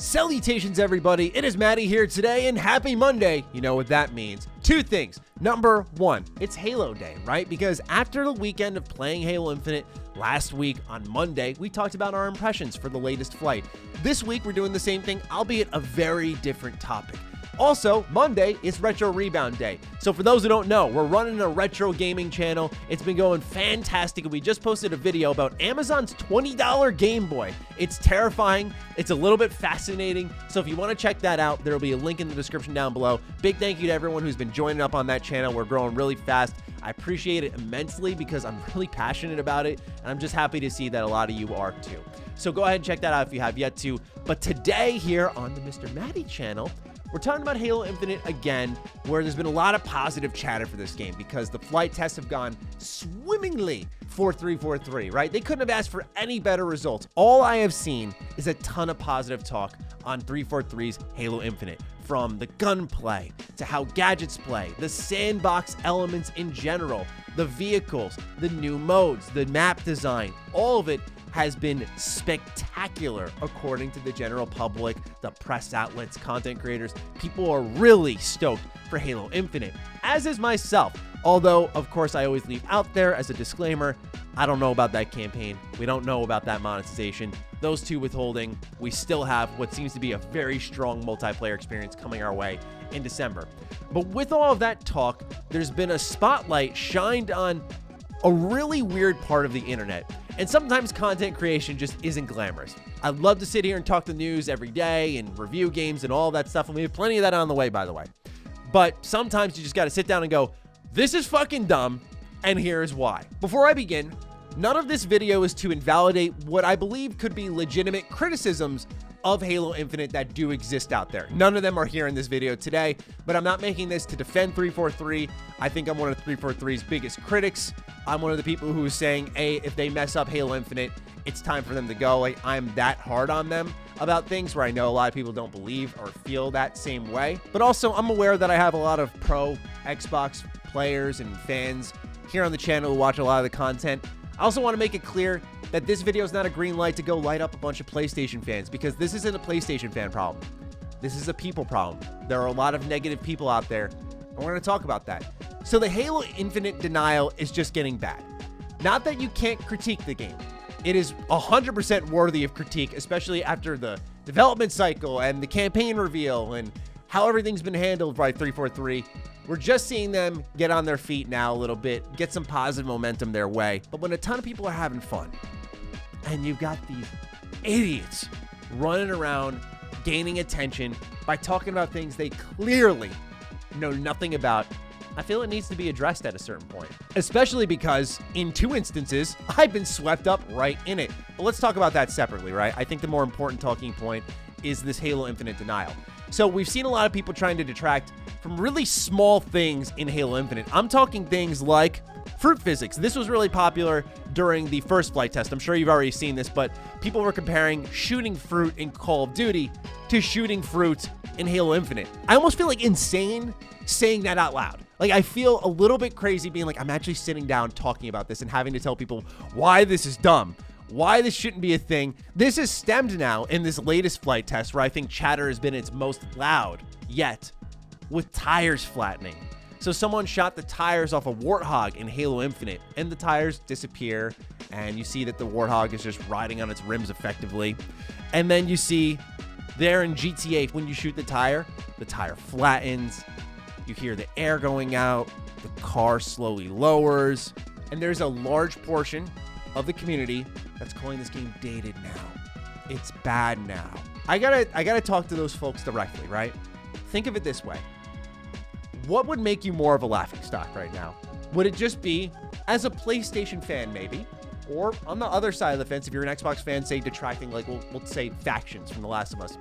Salutations, everybody. It is Matty here today, and happy Monday. You know what that means. Two things. Number one, it's Halo Day, right? Because after the weekend of playing Halo Infinite last week on Monday, we talked about our impressions for the latest flight. This week, we're doing the same thing, albeit a very different topic. Also, Monday is Retro Rebound Day. So for those who don't know, we're running a retro gaming channel. It's been going fantastic. We just posted a video about Amazon's $20 Game Boy. It's terrifying. It's a little bit fascinating. So if you want to check that out, there'll be a link in the description down below. Big thank you to everyone who's been joining up on that channel. We're growing really fast. I appreciate it immensely because I'm really passionate about it, and I'm just happy to see that a lot of you are too. So go ahead and check that out if you have yet to. But today here on the Mr. Matty channel, we're talking about Halo Infinite again, where there's been a lot of positive chatter for this game because the flight tests have gone swimmingly for 343, right? They couldn't have asked for any better results. All I have seen is a ton of positive talk on 343's Halo Infinite, from the gunplay to how gadgets play, the sandbox elements in general, the vehicles, the new modes, the map design, all of it has been spectacular according to the general public, the press outlets, content creators. People are really stoked for Halo Infinite, as is myself. Although, of course, I always leave out there as a disclaimer, I don't know about that campaign. We don't know about that monetization. Those two withholding, we still have what seems to be a very strong multiplayer experience coming our way in December. But with all of that talk, there's been a spotlight shined on a really weird part of the internet. And sometimes content creation just isn't glamorous. I'd love to sit here and talk the news every day and review games and all that stuff. And we have plenty of that on the way, by the way. But sometimes you just got to sit down and go, this is fucking dumb, and here's why. Before I begin, none of this video is to invalidate what I believe could be legitimate criticisms of Halo Infinite that do exist out there. None of them are here in this video today, but I'm not making this to defend 343. I think I'm one of 343's biggest critics. I'm one of the people who is saying, hey, if they mess up Halo Infinite, it's time for them to go. Like, I'm that hard on them about things where I know a lot of people don't believe or feel that same way. But also, I'm aware that I have a lot of pro Xbox players and fans here on the channel who watch a lot of the content. I also want to make it clear that this video is not a green light to go light up a bunch of PlayStation fans, because this isn't a PlayStation fan problem. This is a people problem. There are a lot of negative people out there, and we're going to talk about that. So the Halo Infinite denial is just getting bad. Not that you can't critique the game. It is 100% worthy of critique, especially after the development cycle and the campaign reveal and how everything's been handled by 343. We're just seeing them get on their feet now a little bit, get some positive momentum their way. But when a ton of people are having fun, and you've got these idiots running around gaining attention by talking about things they clearly know nothing about, I feel it needs to be addressed at a certain point. Especially because, in two instances, I've been swept up right in it. But let's talk about that separately, right? I think the more important talking point is this Halo Infinite denial. So we've seen a lot of people trying to detract from really small things in Halo Infinite. I'm talking things like fruit physics. This was really popular during the first flight test. I'm sure you've already seen this, but people were comparing shooting fruit in Call of Duty to shooting fruit in Halo Infinite. I almost feel like insane saying that out loud. Like, I feel a little bit crazy being like, I'm actually sitting down talking about this and having to tell people why this is dumb, why this shouldn't be a thing. This is stemmed now in this latest flight test where I think chatter has been its most loud yet, with tires flattening. So someone shot the tires off a Warthog in Halo Infinite, and the tires disappear, and you see that the Warthog is just riding on its rims effectively. And then you see there in GTA, when you shoot the tire flattens, you hear the air going out, the car slowly lowers, and there's a large portion of the community that's calling this game dated now. It's bad now. I gotta talk to those folks directly, right? Think of it this way. What would make you more of a laughingstock right now? Would it just be, as a PlayStation fan maybe, or on the other side of the fence, if you're an Xbox fan, say detracting, like we'll say factions from The Last of Us,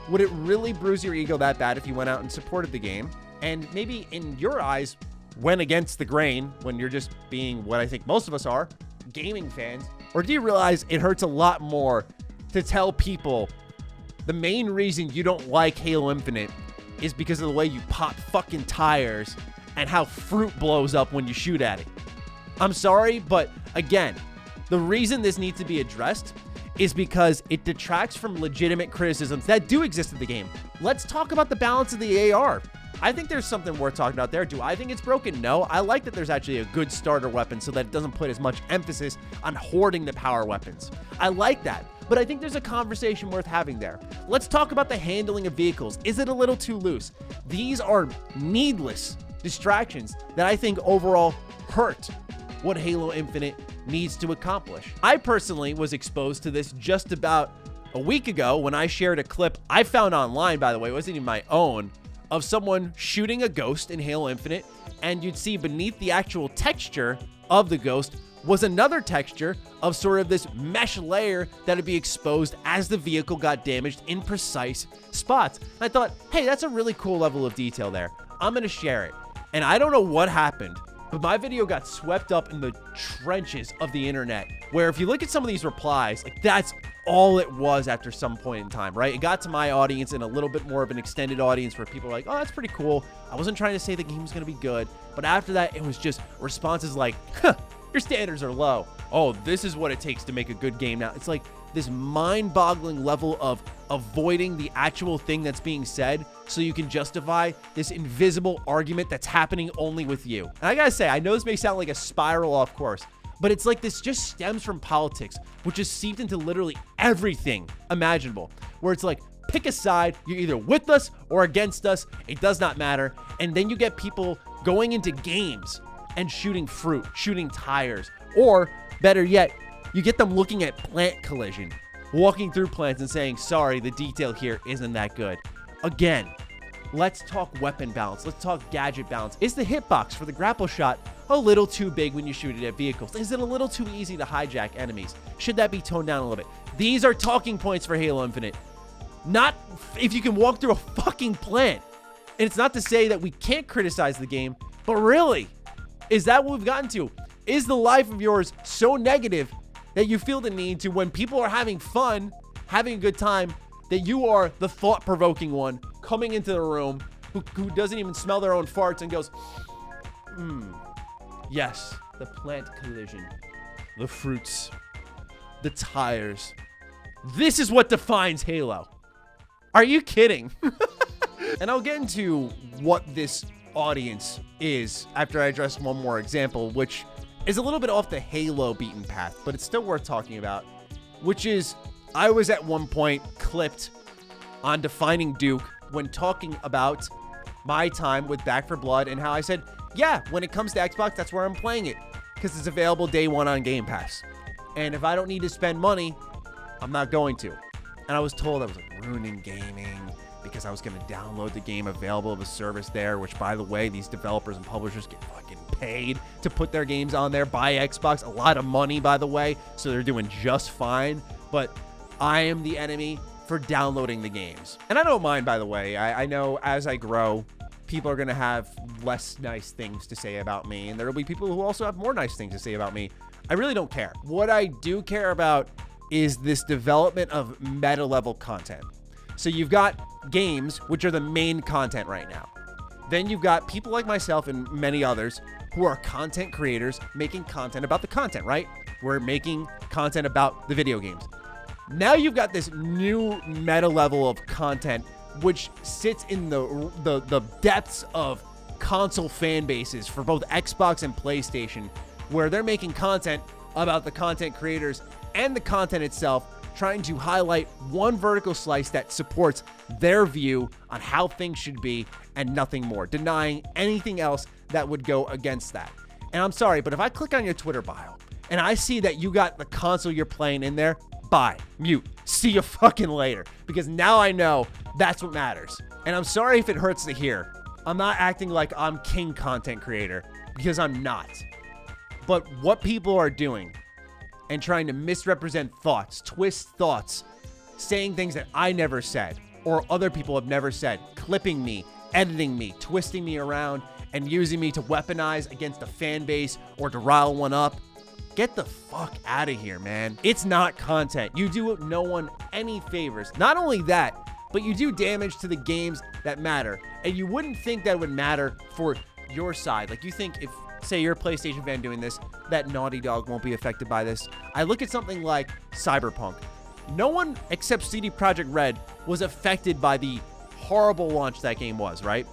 would it really bruise your ego that bad if you went out and supported the game, and maybe in your eyes went against the grain when you're just being what I think most of us are, gaming fans? Or do you realize it hurts a lot more to tell people the main reason you don't like Halo Infinite is because of the way you pop fucking tires and how fruit blows up when you shoot at it? I'm sorry, but again, the reason this needs to be addressed is because it detracts from legitimate criticisms that do exist in the game. Let's talk about the balance of the AR. I think there's something worth talking about there. Do I think it's broken? No. I like that there's actually a good starter weapon so that it doesn't put as much emphasis on hoarding the power weapons. I like that. But I think there's a conversation worth having there. Let's talk about the handling of vehicles. Is it a little too loose? These are needless distractions that I think overall hurt what Halo Infinite needs to accomplish. I personally was exposed to this just about a week ago when I shared a clip I found online, by the way, it wasn't even my own, of someone shooting a ghost in Halo Infinite, and you'd see beneath the actual texture of the ghost was another texture of sort of this mesh layer that would be exposed as the vehicle got damaged in precise spots. And I thought, hey, that's a really cool level of detail there. I'm gonna share it. And I don't know what happened, but my video got swept up in the trenches of the internet, where if you look at some of these replies, like that's all it was after some point in time, right? It got to my audience and a little bit more of an extended audience where people are like, oh, that's pretty cool. I wasn't trying to say the game was going to be good, but after that, it was just responses like, huh, your standards are low. Oh, this is what it takes to make a good game now. It's like this mind-boggling level of avoiding the actual thing that's being said so you can justify this invisible argument that's happening only with you. And I gotta say, I know this may sound like a spiral off course, but it's like this just stems from politics, which is seeped into literally everything imaginable, where it's like, pick a side, you're either with us or against us, it does not matter. And then you get people going into games and shooting fruit, shooting tires, or better yet, you get them looking at plant collision, walking through plants and saying, sorry, the detail here isn't that good. Again, let's talk weapon balance. Let's talk gadget balance. Is the hitbox for the grapple shot a little too big when you shoot it at vehicles? Is it a little too easy to hijack enemies? Should that be toned down a little bit? These are talking points for Halo Infinite. Not if you can walk through a fucking plant. And it's not to say that we can't criticize the game, but really, is that what we've gotten to? Is the life of yours so negative that you feel the need to, when people are having fun, having a good time, that you are the thought-provoking one coming into the room who doesn't even smell their own farts and goes, yes, the plant collision, the fruits, the tires. This is what defines Halo. Are you kidding? And I'll get into what this audience is after I address one more example, which is a little bit off the Halo beaten path, but it's still worth talking about, which is I was at one point clipped on Defining Duke when talking about my time with Back 4 Blood and how I said, yeah, when it comes to Xbox, that's where I'm playing it because it's available day one on Game Pass. And if I don't need to spend money, I'm not going to. And I was told I was like ruining gaming because I was going to download the game available of a service there, which, by the way, these developers and publishers get fucking paid to put their games on there by Xbox. A lot of money, by the way, so they're doing just fine. But I am the enemy for downloading the games. And I don't mind, by the way. I know as I grow, people are going to have less nice things to say about me, and there will be people who also have more nice things to say about me. I really don't care. What I do care about is this development of meta-level content. So you've got games, which are the main content right now. Then you've got people like myself and many others who are content creators making content about the content, right? We're making content about the video games. Now you've got this new meta level of content, which sits in the depths of console fan bases for both Xbox and PlayStation, where they're making content about the content creators and the content itself, trying to highlight one vertical slice that supports their view on how things should be and nothing more, denying anything else that would go against that. And I'm sorry, but if I click on your Twitter bio and I see that you got the console you're playing in there, bye, mute, see you fucking later, because now I know that's what matters. And I'm sorry if it hurts to hear. I'm not acting like I'm king content creator, because I'm not. But what people are doing and trying to misrepresent thoughts, twist thoughts, saying things that I never said or other people have never said, clipping me, editing me, twisting me around, and using me to weaponize against a fan base or to rile one up. Get the fuck out of here, man. It's not content. You do no one any favors. Not only that, but you do damage to the games that matter. And you wouldn't think that would matter for your side. Like, you think if, say, you're a PlayStation fan doing this, that Naughty Dog won't be affected by this. I look at something like Cyberpunk. No one except CD Projekt Red was affected by the horrible launch that game was, right?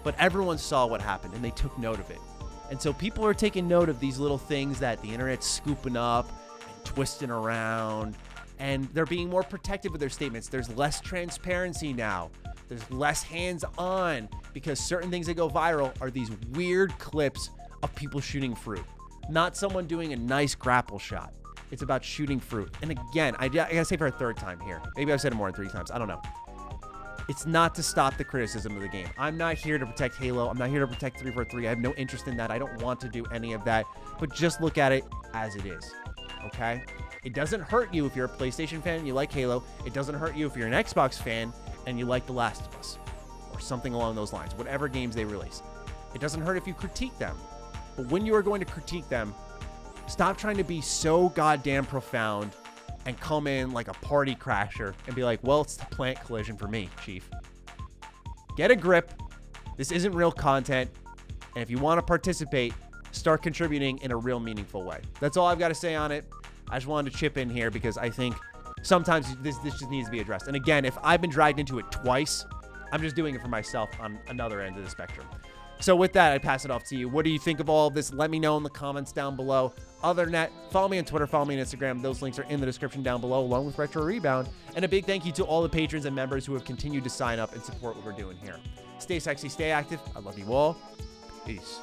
But everyone saw what happened and they took note of it. And so people are taking note of these little things that the internet's scooping up and twisting around, and they're being more protective with their statements. There's less transparency now. There's less hands-on, because certain things that go viral are these weird clips of people shooting fruit. Not someone doing a nice grapple shot. It's about shooting fruit. And again, I gotta say for a third time here. Maybe I've said it more than 3 times. I don't know. It's not to stop the criticism of the game. I'm not here to protect Halo. I'm not here to protect 343. I have no interest in that. I don't want to do any of that. But just look at it as it is, okay? It doesn't hurt you if you're a PlayStation fan and you like Halo. It doesn't hurt you if you're an Xbox fan and you like The Last of Us or something along those lines, whatever games they release. It doesn't hurt if you critique them. But when you are going to critique them, stop trying to be so goddamn profound and come in like a party crasher and be like, well, it's the plant collision for me, chief. Get a grip. This isn't real content. And if you want to participate, start contributing in a real meaningful way. That's all I've got to say on it. I just wanted to chip in here because I think sometimes this just needs to be addressed. And again, if I've been dragged into it twice, I'm just doing it for myself on another end of the spectrum. So with that, I pass it off to you. What do you think of all of this? Let me know in the comments down below. Other than that, follow me on Twitter, follow me on Instagram. Those links are in the description down below, along with Retro Rebound. And a big thank you to all the patrons and members who have continued to sign up and support what we're doing here. Stay sexy, stay active. I love you all. Peace.